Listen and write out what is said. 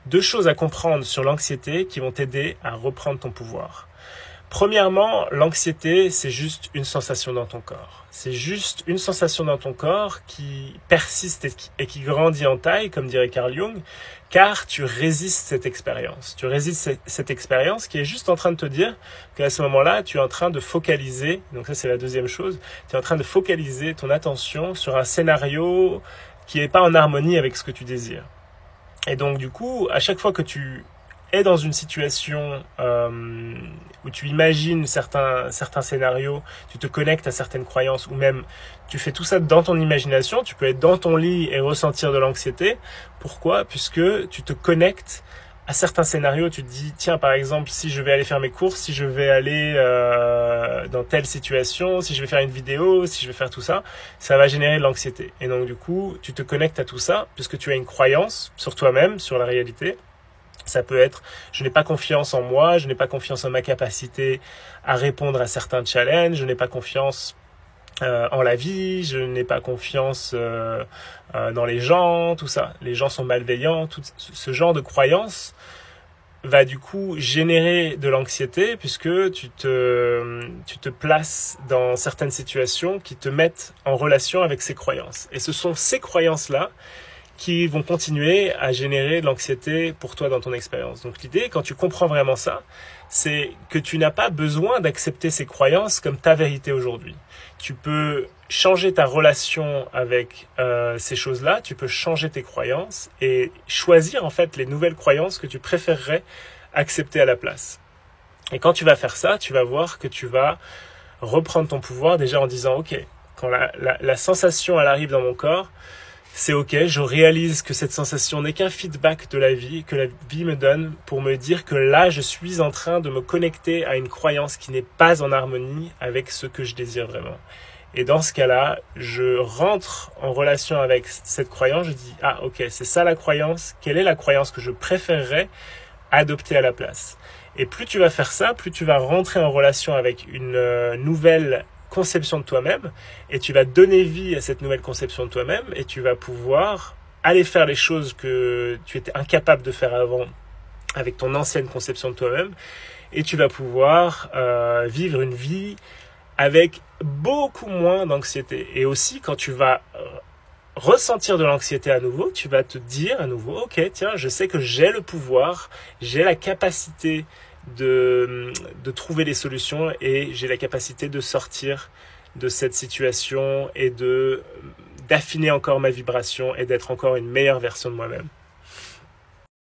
2 choses à comprendre sur l'anxiété qui vont t'aider à reprendre ton pouvoir. Premièrement, l'anxiété, c'est juste une sensation dans ton corps. C'est juste une sensation dans ton corps qui persiste et qui grandit en taille, comme dirait Carl Jung, car tu résistes cette expérience. Tu résistes cette expérience qui est juste en train de te dire qu'à ce moment-là, tu es en train de focaliser, donc ça c'est la deuxième chose, tu es en train de focaliser ton attention sur un scénario qui n'est pas en harmonie avec ce que tu désires. Et donc du coup, à chaque fois que tu es dans une situation où tu imagines certains scénarios, tu te connectes à certaines croyances, ou même tu fais tout ça dans ton imagination, tu peux être dans ton lit et ressentir de l'anxiété. Pourquoi ? Puisque tu te connectes à certains scénarios, tu te dis, tiens, par exemple, si je vais aller faire mes courses, si je vais aller dans telle situation, si je vais faire une vidéo, si je vais faire tout ça, ça va générer de l'anxiété. Et donc, du coup, tu te connectes à tout ça, puisque tu as une croyance sur toi-même, sur la réalité. Ça peut être, je n'ai pas confiance en moi, je n'ai pas confiance en ma capacité à répondre à certains challenges, je n'ai pas confiance en la vie, je n'ai pas confiance dans les gens, tout ça. Les gens sont malveillants, tout ce genre de croyances va du coup générer de l'anxiété puisque tu te places dans certaines situations qui te mettent en relation avec ces croyances. Et ce sont ces croyances-là qui vont continuer à générer de l'anxiété pour toi dans ton expérience. Donc l'idée, quand tu comprends vraiment ça, c'est que tu n'as pas besoin d'accepter ces croyances comme ta vérité aujourd'hui. Tu peux changer ta relation avec ces choses-là, tu peux changer tes croyances et choisir en fait les nouvelles croyances que tu préférerais accepter à la place. Et quand tu vas faire ça, tu vas voir que tu vas reprendre ton pouvoir déjà en disant « Ok, quand la sensation elle arrive dans mon corps, c'est ok, je réalise que cette sensation n'est qu'un feedback de la vie, que la vie me donne pour me dire que là, je suis en train de me connecter à une croyance qui n'est pas en harmonie avec ce que je désire vraiment. Et dans ce cas-là, je rentre en relation avec cette croyance, je dis, ah ok, c'est ça la croyance, quelle est la croyance que je préférerais adopter à la place ? Et plus tu vas faire ça, plus tu vas rentrer en relation avec une nouvelle conception de toi-même et tu vas donner vie à cette nouvelle conception de toi-même et tu vas pouvoir aller faire les choses que tu étais incapable de faire avant avec ton ancienne conception de toi-même et tu vas pouvoir vivre une vie avec beaucoup moins d'anxiété. Et aussi quand tu vas ressentir de l'anxiété à nouveau, tu vas te dire à nouveau, ok, tiens, je sais que j'ai le pouvoir, j'ai la capacité de trouver des solutions et j'ai la capacité de sortir de cette situation et d'affiner encore ma vibration et d'être encore une meilleure version de moi-même.